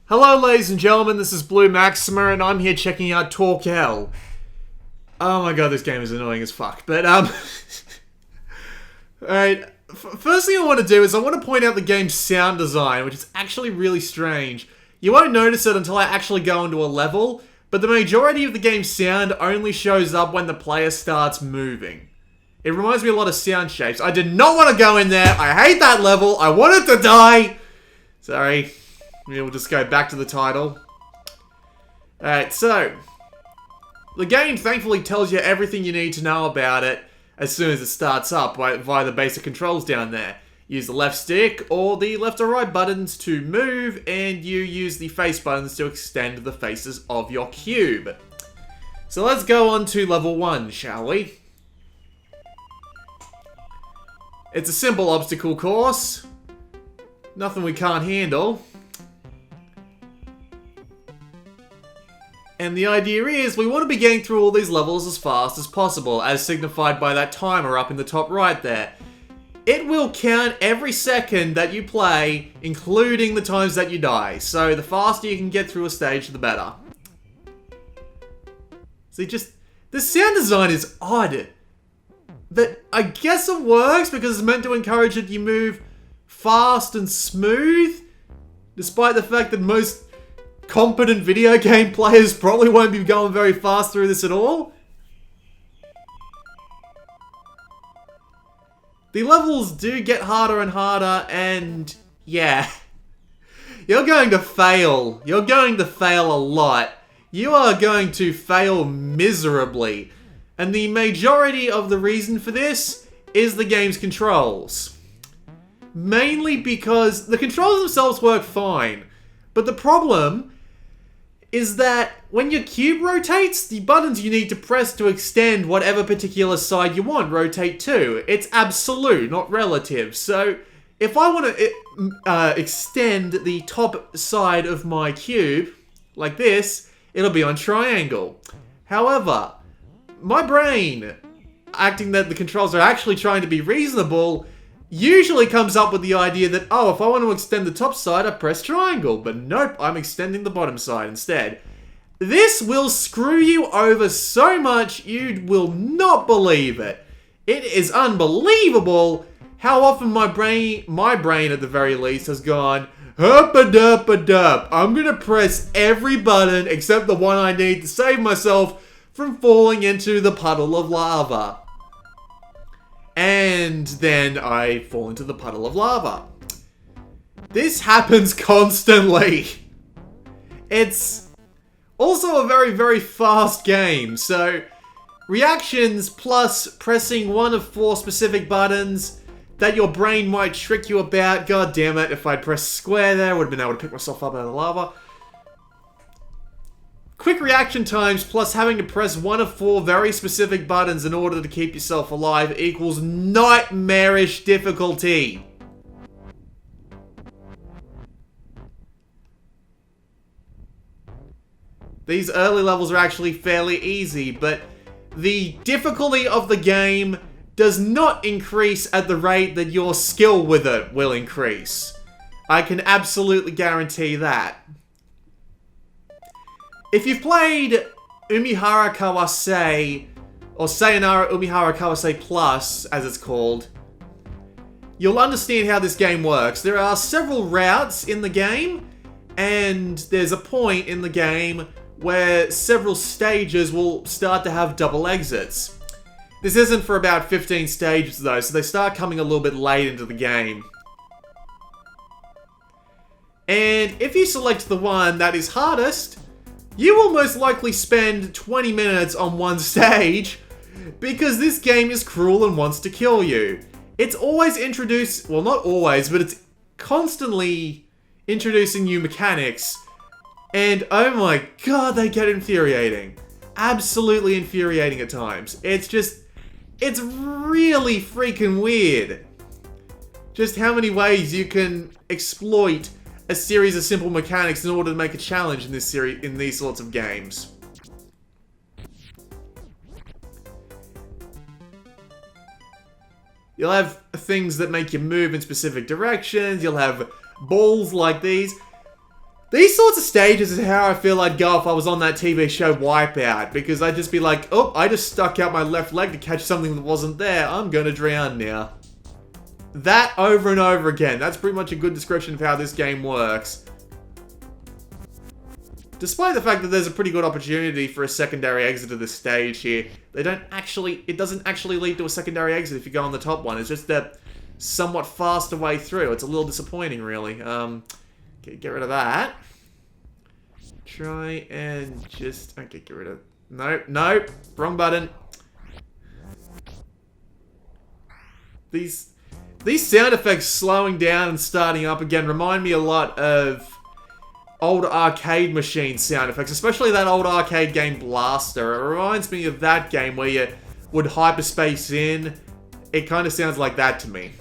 Hello ladies and gentlemen, this is Blue Maxima and I'm here checking out TorqueL. Oh my god, this game is annoying as fuck, but alright, first thing I want to do is I want to point out the game's sound design, which is actually really strange. You won't notice it until I actually go into a level, but the majority of the game's sound only shows up when the player starts moving. It reminds me a lot of sound shapes. I did not want to go in there, I hate that level, I wanted to die! Sorry. We'll just go back to the title. Alright, so the game thankfully tells you everything you need to know about it as soon as it starts up via the basic controls down there. Use the left stick or the left or right buttons to move, and you use the face buttons to extend the faces of your cube. So let's go on to level 1, shall we? It's a simple obstacle course. Nothing we can't handle. And the idea is, we want to be getting through all these levels as fast as possible, as signified by that timer up in the top right there. It will count every second that you play, including the times that you die. So the faster you can get through a stage, the better. See, the sound design is odd. But I guess it works because it's meant to encourage that you move fast and smooth, despite the fact that most competent video game players probably won't be going very fast through this at all. The levels do get harder and harder, and yeah, you're going to fail. You're going to fail a lot. You are going to fail miserably. And the majority of the reason for this is the game's controls. Mainly because the controls themselves work fine, but the problem is that when your cube rotates, the buttons you need to press to extend whatever particular side you want rotate too. It's absolute, not relative. So if I want to extend the top side of my cube like this, it'll be on triangle. However, my brain, acting that the controls are actually trying to be reasonable, usually comes up with the idea that, oh, if I want to extend the top side, I press triangle. But nope, I'm extending the bottom side instead. This will screw you over so much, you will not believe it. It is unbelievable how often my brain at the very least, has gone, hup-a-dup-a-dup. I'm gonna press every button except the one I need to save myself from falling into the puddle of lava. And then I fall into the puddle of lava. This happens constantly. It's also a very, very fast game, so reactions plus pressing one of 4 specific buttons that your brain might trick you about. God damn it, if I'd pressed square there, I would have been able to pick myself up out of the lava. Quick reaction times plus having to press one of 4 very specific buttons in order to keep yourself alive equals nightmarish difficulty. These early levels are actually fairly easy, but the difficulty of the game does not increase at the rate that your skill with it will increase. I can absolutely guarantee that. If you've played Umihara Kawase, or Sayonara Umihara Kawase Plus, as it's called, you'll understand how this game works. There are several routes in the game, and there's a point in the game where several stages will start to have double exits. This isn't for about 15 stages though, so they start coming a little bit late into the game. And if you select the one that is hardest, you will most likely spend 20 minutes on one stage, because this game is cruel and wants to kill you. It's always introduced, well not always, but it's constantly introducing new mechanics, and oh my god, they get infuriating. Absolutely infuriating at times. It's really freaking weird. Just how many ways you can exploit a series of simple mechanics in order to make a challenge in these sorts of games. You'll have things that make you move in specific directions, you'll have balls like these. These sorts of stages is how I feel I'd go if I was on that TV show Wipeout. Because I'd just be like, oh, I just stuck out my left leg to catch something that wasn't there. I'm gonna drown now. That over and over again. That's pretty much a good description of how this game works. Despite the fact that there's a pretty good opportunity for a secondary exit of this stage here, it doesn't actually lead to a secondary exit if you go on the top one. It's just that somewhat faster way through. It's a little disappointing, really. Get rid of that. Try and just... Okay, get rid of... Nope. Wrong button. These sound effects slowing down and starting up again remind me a lot of old arcade machine sound effects, especially that old arcade game Blaster. It reminds me of that game where you would hyperspace in. It kind of sounds like that to me.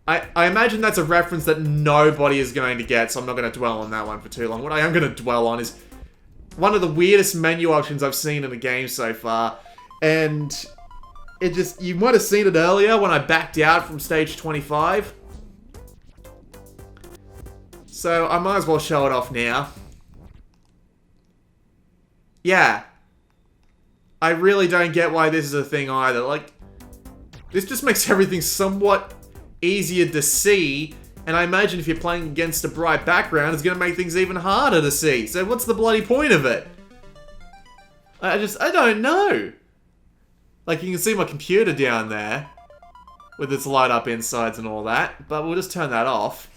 I imagine that's a reference that nobody is going to get, so I'm not going to dwell on that one for too long. What I am going to dwell on is one of the weirdest menu options I've seen in a game so far. And it just... You might have seen it earlier when I backed out from stage 25. So I might as well show it off now. Yeah. I really don't get why this is a thing either. Like, this just makes everything somewhat easier to see, and I imagine if you're playing against a bright background, it's going to make things even harder to see. So what's the bloody point of it? I don't know. Like, you can see my computer down there with its light up insides and all that, but we'll just turn that off.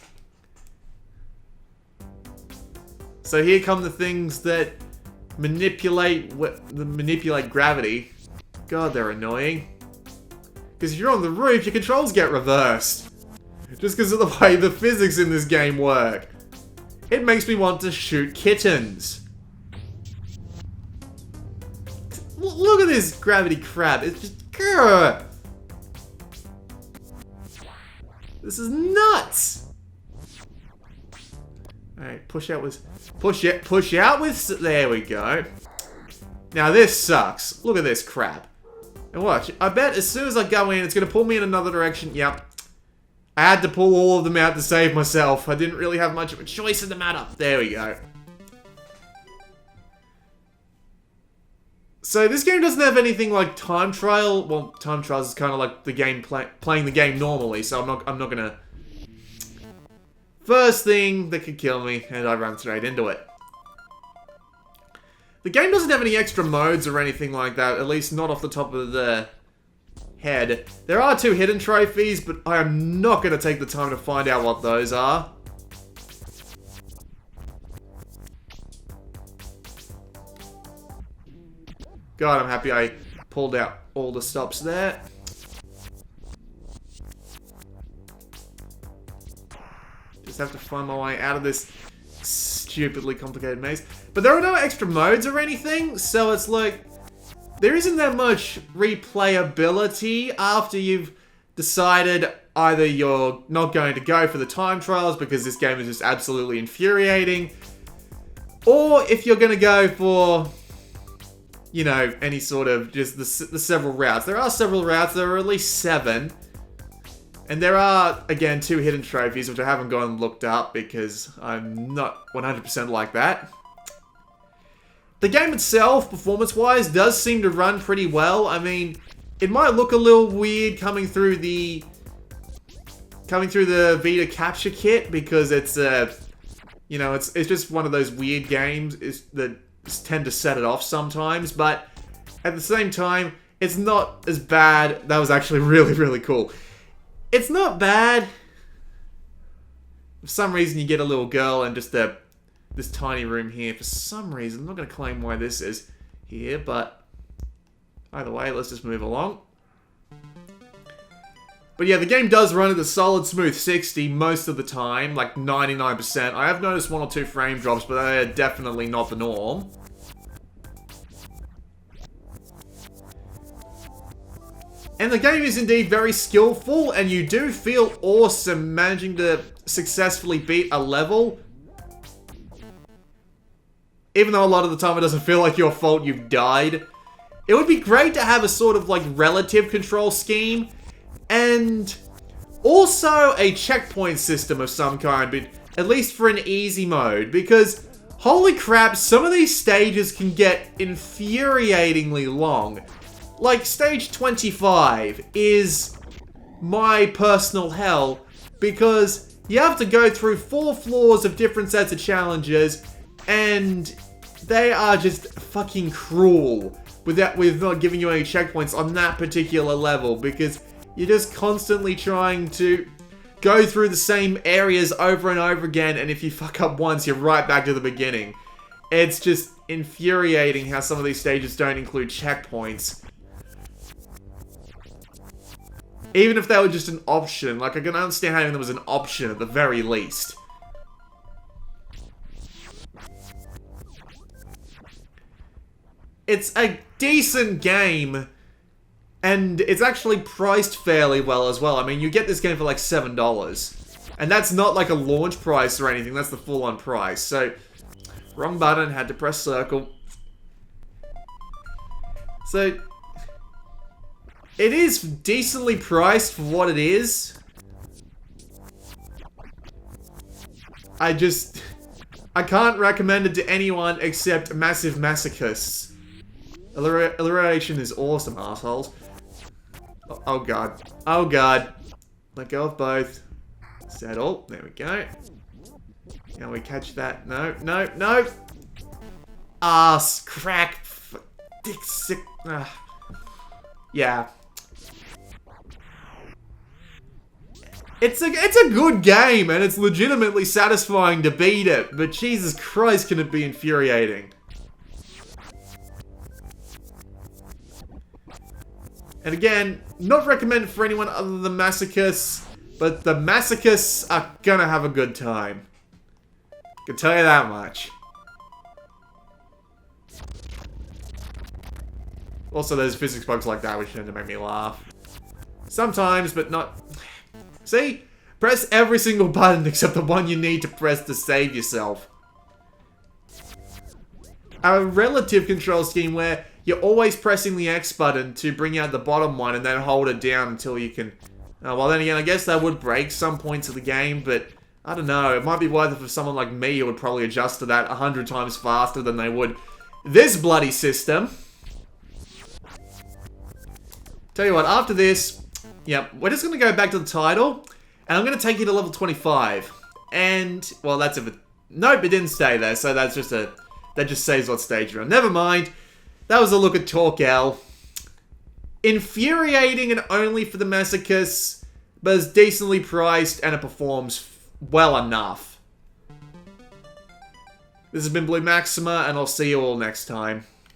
So here come the things that manipulate gravity. God, they're annoying. Because if you're on the roof, your controls get reversed. Just because of the way the physics in this game work. It makes me want to shoot kittens. Look at this gravity crap. It's just... Grr. This is nuts. Alright, push out with... There we go. Now this sucks. Look at this crap. And watch, I bet as soon as I go in, it's going to pull me in another direction. Yep. I had to pull all of them out to save myself. I didn't really have much of a choice in the matter. There we go. So this game doesn't have anything like time trial. Well, time trials is kind of like the game playing the game normally, so I'm not going to... First thing that could kill me, and I run straight into it. The game doesn't have any extra modes or anything like that, at least not off the top of the head. There are 2 hidden trophies, but I am not going to take the time to find out what those are. God, I'm happy I pulled out all the stops there. Just have to find my way out of this stupidly complicated maze. But there are no extra modes or anything, so it's like... There isn't that much replayability after you've decided either you're not going to go for the time trials because this game is just absolutely infuriating, or if you're going to go for, you know, any sort of just the several routes. There are several routes, there are at least 7. And there are, again, 2 hidden trophies, which I haven't gone and looked up because I'm not 100% like that. The game itself, performance-wise, does seem to run pretty well. I mean, it might look a little weird coming through the Vita capture kit because it's you know, it's just one of those weird games that tend to set it off sometimes. But at the same time, it's not as bad. That was actually really, really cool. It's not bad. For some reason, you get a little girl and just this tiny room here. For some reason, I'm not going to claim why this is here, but either way, let's just move along. But yeah, the game does run at a solid smooth 60 most of the time, like 99%. I have noticed 1 or 2 frame drops, but they're definitely not the norm. And the game is indeed very skillful, and you do feel awesome managing to successfully beat a level. Even though a lot of the time it doesn't feel like your fault you've died. It would be great to have a sort of like relative control scheme. And also a checkpoint system of some kind At least for an easy mode, because holy crap, some of these stages can get infuriatingly long. Like, stage 25 is my personal hell, because you have to go through 4 floors of different sets of challenges, and they are just fucking cruel with not giving you any checkpoints on that particular level, because you're just constantly trying to go through the same areas over and over again, and if you fuck up once, you're right back to the beginning. It's just infuriating how some of these stages don't include checkpoints. Even if they were just an option, like, I can understand having them as an option at the very least. It's a decent game, and it's actually priced fairly well as well. I mean, you get this game for like $7. And that's not like a launch price or anything, that's the full-on price. So, wrong button, had to press circle. So, it is decently priced for what it is. I can't recommend it to anyone except massive masochists. Alliteration is awesome, assholes. Oh god. Oh god. Let go of both. Settle. There we go. Can we catch that? No, no, no! Ass crack. Dick sick. Yeah. It's a good game, and it's legitimately satisfying to beat it, but Jesus Christ, can it be infuriating. And again, not recommended for anyone other than masochists, but the masochists are gonna have a good time. Can tell you that much. Also, there's physics bugs like that which tend to make me laugh. Sometimes, but not... See? Press every single button except the one you need to press to save yourself. A relative control scheme where you're always pressing the X button to bring out the bottom one and then hold it down until you can... well, then again, I guess that would break some points of the game, but I don't know. It might be worth it for someone like me who would probably adjust to that 100 times faster than they would this bloody system. Tell you what, after this, yeah, we're just going to go back to the title, and I'm going to take you to level 25. And, well, that's if it... Nope, it didn't stay there, so that's just a... That just says what stage you're on. Never mind. That was a look at TorqueL. Infuriating and only for the masochists, but it's decently priced, and it performs well enough. This has been Blue Maxima, and I'll see you all next time.